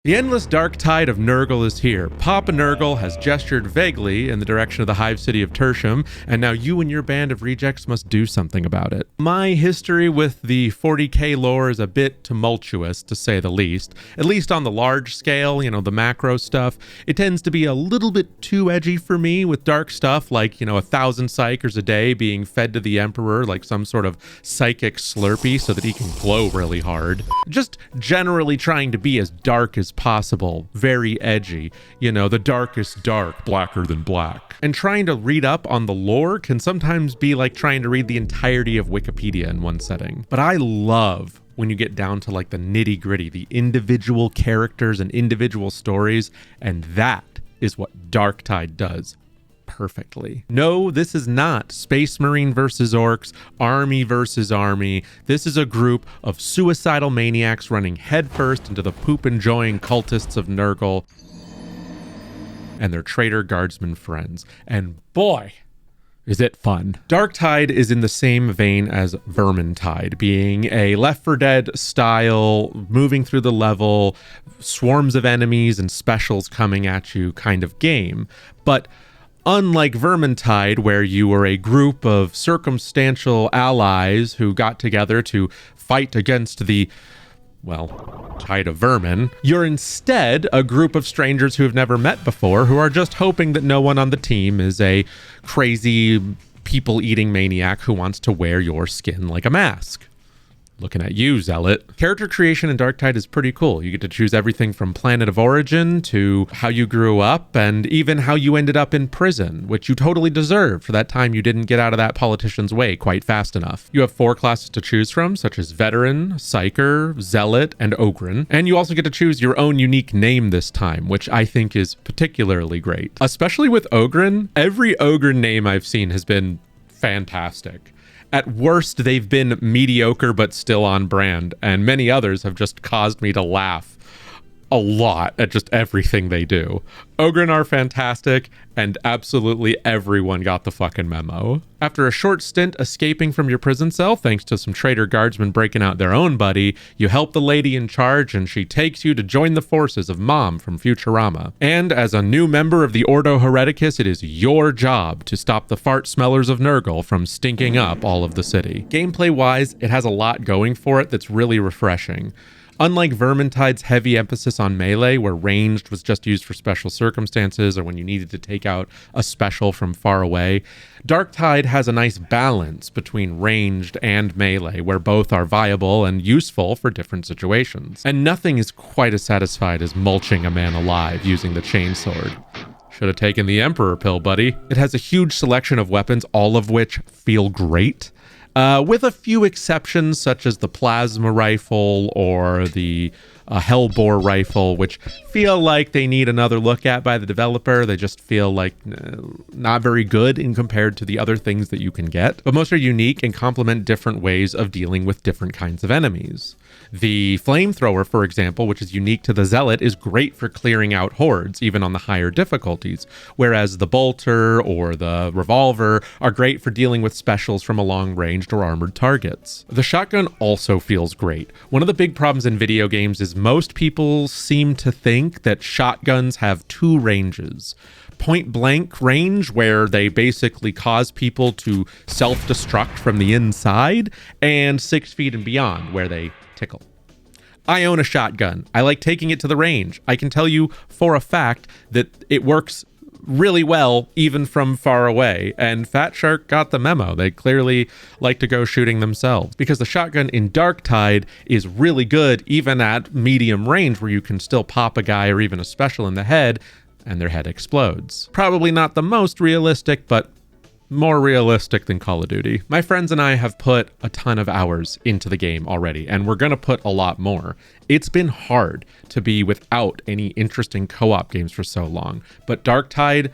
The endless dark tide of Nurgle is here. Papa Nurgle has gestured vaguely in the direction of the hive city of Tertium, and now you and your band of rejects must do something about it. My history with the 40K lore is a bit tumultuous, to say the least. At least on the large scale, the macro stuff. It tends to be a little bit too edgy for me with dark stuff like, 1,000 psychers a day being fed to the Emperor like some sort of psychic Slurpee so that he can glow really hard. Just generally trying to be as dark as possible, very edgy, the darkest dark, blacker than black. And trying to read up on the lore can sometimes be like trying to read the entirety of Wikipedia in one setting. But I love when you get down to like the nitty gritty, the individual characters and individual stories, and that is what Darktide does perfectly. No, this is not Space Marine versus Orcs, Army versus Army. This is a group of suicidal maniacs running headfirst into the poop-enjoying cultists of Nurgle and their traitor guardsmen friends. And boy, is it fun. Darktide is in the same vein as Vermintide, being a Left 4 Dead style, moving through the level, swarms of enemies and specials coming at you kind of game. But unlike Vermintide, where you were a group of circumstantial allies who got together to fight against the, tide of vermin, you're instead a group of strangers who have never met before who are just hoping that no one on the team is a crazy people-eating maniac who wants to wear your skin like a mask. Looking at you, Zealot. Character creation in Darktide is pretty cool. You get to choose everything from planet of origin to how you grew up and even how you ended up in prison, which you totally deserved for that time you didn't get out of that politician's way quite fast enough. You have 4 classes to choose from, such as Veteran, Psyker, Zealot, and Ogryn. And you also get to choose your own unique name this time, which I think is particularly great. Especially with Ogryn, every Ogryn name I've seen has been fantastic. At worst, they've been mediocre but still on brand, and many others have just caused me to laugh a lot at just everything they do. Ogryn are fantastic, and absolutely everyone got the fucking memo. After a short stint escaping from your prison cell, thanks to some traitor guardsmen breaking out their own buddy, you help the lady in charge, and she takes you to join the forces of Mom from Futurama. And as a new member of the Ordo Hereticus, it is your job to stop the fart smellers of Nurgle from stinking up all of the city. Gameplay-wise, it has a lot going for it that's really refreshing. Unlike Vermintide's heavy emphasis on melee, where ranged was just used for special circumstances or when you needed to take out a special from far away, Darktide has a nice balance between ranged and melee, where both are viable and useful for different situations. And nothing is quite as satisfied as mulching a man alive using the chainsword. Should have taken the Emperor pill, buddy. It has a huge selection of weapons, all of which feel great. With a few exceptions, such as the plasma rifle or the Hellbore rifle, which feel like they need another look at by the developer. They just feel like not very good in compared to the other things that you can get. But most are unique and complement different ways of dealing with different kinds of enemies. The flamethrower, for example, which is unique to the Zealot, is great for clearing out hordes, even on the higher difficulties, whereas the bolter or the revolver are great for dealing with specials from a long-ranged or armored targets. The shotgun also feels great. One of the big problems in video games is most people seem to think that shotguns have 2 ranges. Point blank range, where they basically cause people to self-destruct from the inside, and 6 feet and beyond, where they tickle. I own a shotgun. I like taking it to the range. I can tell you for a fact that it works really well even from far away, and Fat Shark got the memo. They clearly like to go shooting themselves, because the shotgun in Darktide is really good even at medium range, where you can still pop a guy or even a special in the head and their head explodes. Probably not the most realistic, but more realistic than Call of Duty. My friends and I have put a ton of hours into the game already, and we're gonna put a lot more. It's been hard to be without any interesting co-op games for so long, but Darktide,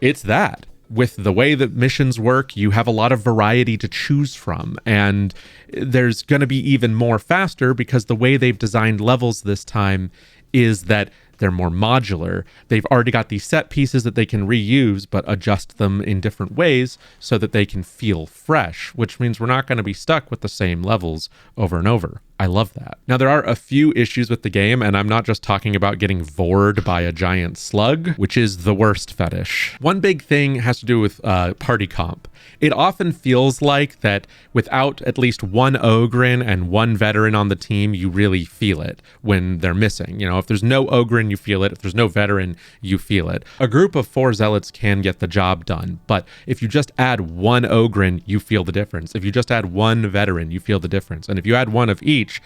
it's that. With the way that missions work, you have a lot of variety to choose from, and there's gonna be even more faster because the way they've designed levels this time is that they're more modular. They've already got these set pieces that they can reuse, but adjust them in different ways so that they can feel fresh, which means we're not going to be stuck with the same levels over and over. I love that. Now, there are a few issues with the game, and I'm not just talking about getting vored by a giant slug, which is the worst fetish. One big thing has to do with party comp. It often feels like that without at least one Ogryn and one veteran on the team, you really feel it when they're missing. You know, if there's no Ogryn, you feel it. If there's no veteran, you feel it. A group of 4 zealots can get the job done, but if you just add one Ogryn, you feel the difference. If you just add one veteran, you feel the difference. And if you add one of each,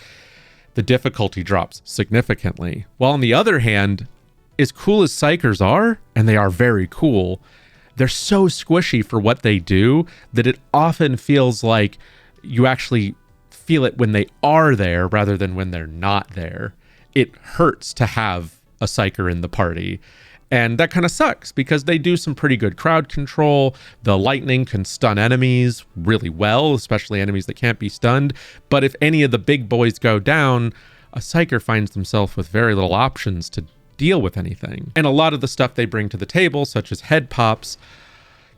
the difficulty drops significantly. While on the other hand, as cool as Psykers are, and they are very cool, they're so squishy for what they do that it often feels like you actually feel it when they are there rather than when they're not there. It hurts to have a Psyker in the party. And that kind of sucks because they do some pretty good crowd control. The lightning can stun enemies really well, especially enemies that can't be stunned. But if any of the big boys go down, a Psyker finds himself with very little options to deal with anything. And a lot of the stuff they bring to the table, such as head pops,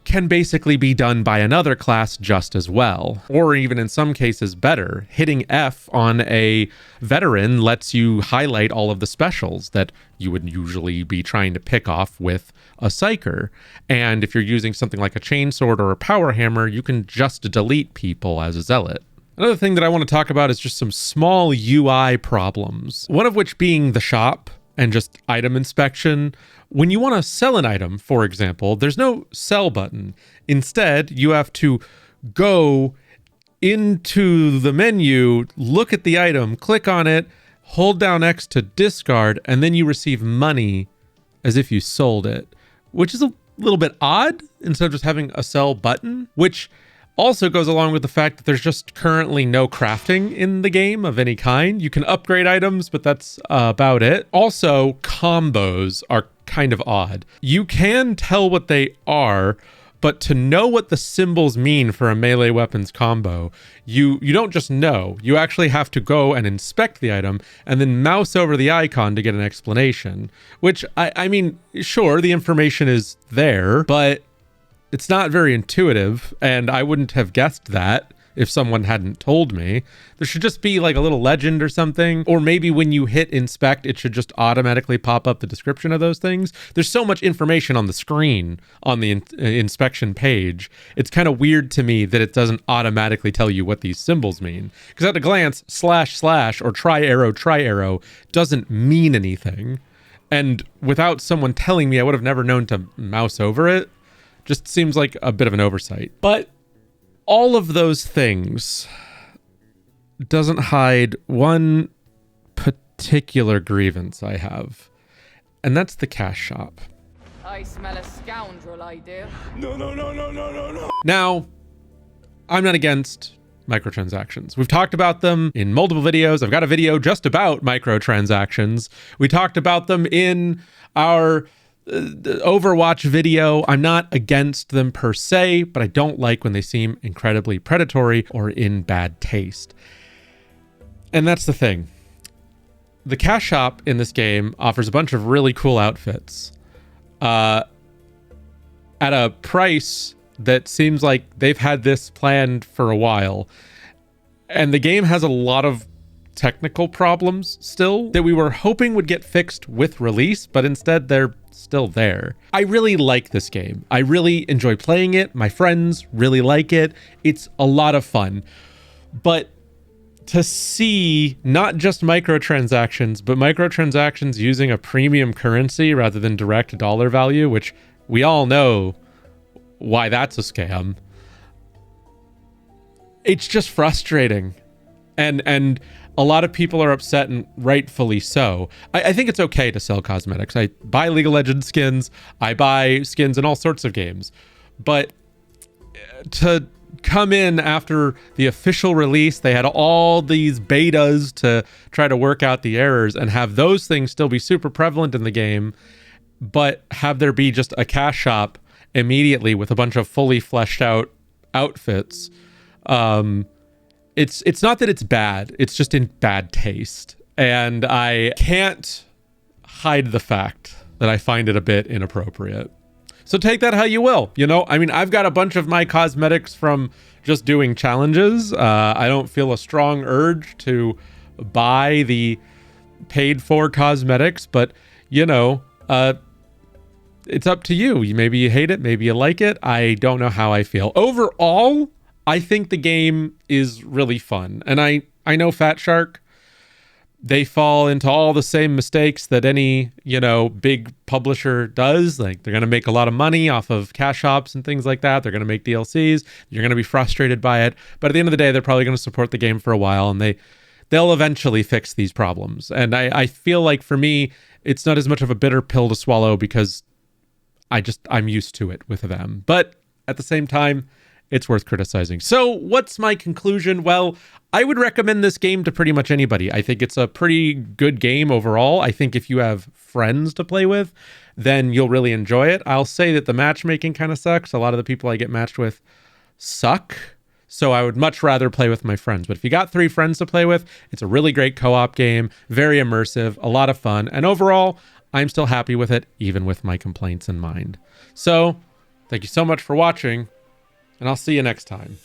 can basically be done by another class just as well, or even in some cases better. Hitting F on a veteran lets you highlight all of the specials that you would usually be trying to pick off with a Psyker. And if you're using something like a chainsword or a power hammer, you can just delete people as a zealot. Another thing that I want to talk about is just some small UI problems, one of which being the shop and just item inspection. When you want to sell an item, for example, there's no sell button. Instead, you have to go into the menu, look at the item, click on it, hold down X to discard, and then you receive money as if you sold it, which is a little bit odd instead of just having a sell button, which also goes along with the fact that there's just currently no crafting in the game of any kind. You can upgrade items, but that's about it. Also, combos are kind of odd. You can tell what they are, but to know what the symbols mean for a melee weapons combo, you don't just know. You actually have to go and inspect the item and then mouse over the icon to get an explanation, which I mean, sure, the information is there, but it's not very intuitive, and I wouldn't have guessed that if someone hadn't told me. There should just be like a little legend or something, or maybe when you hit inspect, it should just automatically pop up the description of those things. There's so much information on the screen on the inspection page. It's kind of weird to me that it doesn't automatically tell you what these symbols mean. Because at a glance, / or try arrow doesn't mean anything. And without someone telling me, I would have never known to mouse over it. Just seems like a bit of an oversight. But all of those things doesn't hide one particular grievance I have, and that's the cash shop. I smell a scoundrel, I do. No. Now, I'm not against microtransactions. We've talked about them in multiple videos. I've got a video just about microtransactions. We talked about them in our the Overwatch video. I'm not against them per se, but I don't like when they seem incredibly predatory or in bad taste. And that's the thing. The cash shop in this game offers a bunch of really cool outfits at a price that seems like they've had this planned for a while. And the game has a lot of technical problems still that we were hoping would get fixed with release, but instead they're still there. I really like this game. I really enjoy playing it. My friends really like it. It's a lot of fun. But to see not just microtransactions, but microtransactions using a premium currency rather than direct dollar value, which we all know why that's a scam, it's just frustrating. And a lot of people are upset, and rightfully so. I think it's okay to sell cosmetics. I buy League of Legends skins. I buy skins in all sorts of games. But to come in after the official release, they had all these betas to try to work out the errors and have those things still be super prevalent in the game, but have there be just a cash shop immediately with a bunch of fully fleshed out outfits. It's not that it's bad, it's just in bad taste. And I can't hide the fact that I find it a bit inappropriate. So take that how you will, you know? I mean, I've got a bunch of my cosmetics from just doing challenges. I don't feel a strong urge to buy the paid for cosmetics, but you know, it's up to you. Maybe you hate it, maybe you like it. I don't know how I feel. Overall, I think the game is really fun. And I know Fat Shark, they fall into all the same mistakes that any, you know, big publisher does. Like, they're going to make a lot of money off of cash shops and things like that. They're going to make DLCs. You're going to be frustrated by it. But at the end of the day, they're probably going to support the game for a while, and they'll eventually fix these problems. And I feel like for me, it's not as much of a bitter pill to swallow because I'm used to it with them. But at the same time, it's worth criticizing. So what's my conclusion? Well, I would recommend this game to pretty much anybody. I think it's a pretty good game overall. I think if you have friends to play with, then you'll really enjoy it. I'll say that the matchmaking kind of sucks. A lot of the people I get matched with suck. So I would much rather play with my friends. But if you got 3 friends to play with, it's a really great co-op game, very immersive, a lot of fun. And overall, I'm still happy with it, even with my complaints in mind. So thank you so much for watching, and I'll see you next time.